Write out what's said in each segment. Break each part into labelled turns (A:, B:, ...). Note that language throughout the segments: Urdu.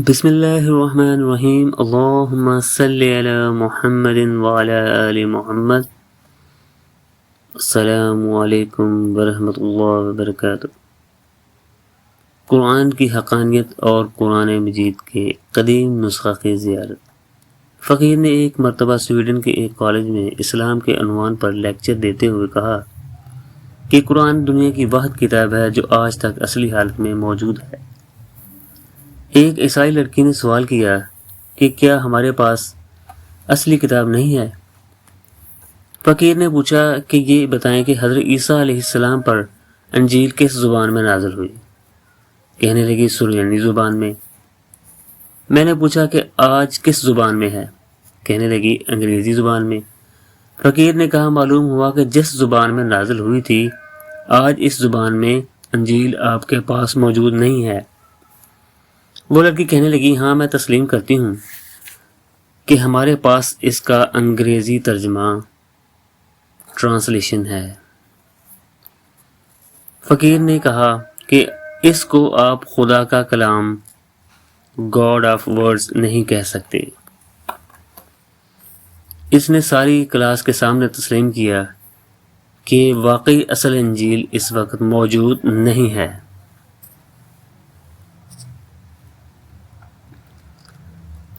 A: بسم اللہ الرحمن الرحیم اللہم صلی علی محمد وعلی آل محمد۔ السلام علیکم ورحمۃ اللہ وبرکاتہ۔ قرآن کی حقانیت اور قرآن مجید کے قدیم نسخہ کی زیارت۔ فقیر نے ایک مرتبہ سویڈن کے ایک کالج میں اسلام کے عنوان پر لیکچر دیتے ہوئے کہا کہ قرآن دنیا کی واحد کتاب ہے جو آج تک اصلی حالت میں موجود ہے۔ ایک عیسائی لڑکی نے سوال کیا کہ کیا ہمارے پاس اصلی کتاب نہیں ہے؟ فقیر نے پوچھا کہ یہ بتائیں کہ حضرت عیسیٰ علیہ السلام پر انجیل کس زبان میں نازل ہوئی؟ کہنے لگی سریانی زبان میں۔ میں نے پوچھا کہ آج کس زبان میں ہے؟ کہنے لگی انگریزی زبان میں۔ فقیر نے کہا معلوم ہوا کہ جس زبان میں نازل ہوئی تھی آج اس زبان میں انجیل آپ کے پاس موجود نہیں ہے۔ وہ لڑکی کہنے لگی ہاں میں تسلیم کرتی ہوں کہ ہمارے پاس اس کا انگریزی ترجمہ ٹرانسلیشن ہے۔ فقیر نے کہا کہ اس کو آپ خدا کا کلام گاڈ آف ورڈز نہیں کہہ سکتے۔ اس نے ساری کلاس کے سامنے تسلیم کیا کہ واقعی اصل انجیل اس وقت موجود نہیں ہے۔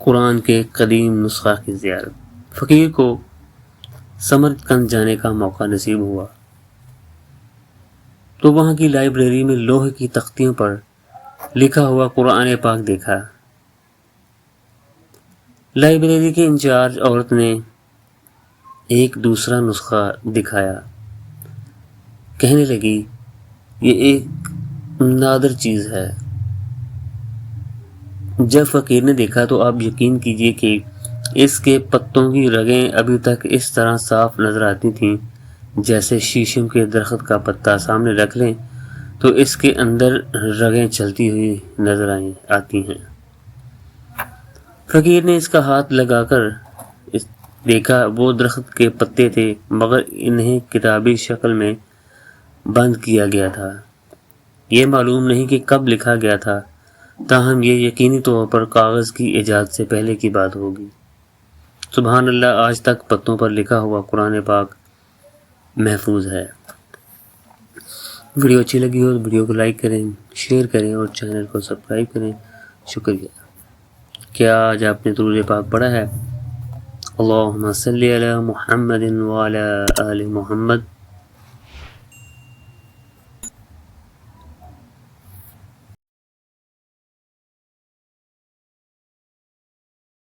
A: قرآن کے قدیم نسخہ کی زیارت۔ فقیر کو سمرقند جانے کا موقع نصیب ہوا تو وہاں کی لائبریری میں لوہے کی تختیوں پر لکھا ہوا قرآن پاک دیکھا۔ لائبریری کے انچارج عورت نے ایک دوسرا نسخہ دکھایا، کہنے لگی یہ ایک نادر چیز ہے۔ جب فقیر نے دیکھا تو آپ یقین کیجئے کہ اس کے پتوں کی رگیں ابھی تک اس طرح صاف نظر آتی تھیں جیسے شیشم کے درخت کا پتا سامنے رکھ لیں تو اس کے اندر رگیں چلتی ہوئی نظر آتی ہیں۔ فقیر نے اس کا ہاتھ لگا کر دیکھا، وہ درخت کے پتے تھے مگر انہیں کتابی شکل میں بند کیا گیا تھا۔ یہ معلوم نہیں کہ کب لکھا گیا تھا، تاہم یہ یقینی طور پر کاغذ کی ایجاد سے پہلے کی بات ہوگی۔ سبحان اللہ، آج تک پتوں پر لکھا ہوا قرآن پاک محفوظ ہے۔ ویڈیو اچھی لگی ہو تو ویڈیو کو لائک کریں، شیئر کریں اور چینل کو سبسکرائب کریں۔ شکریہ۔ کیا آج آپ نے درود پاک پڑھا ہے؟ اللہم صلی علی محمد وعلی آل محمد۔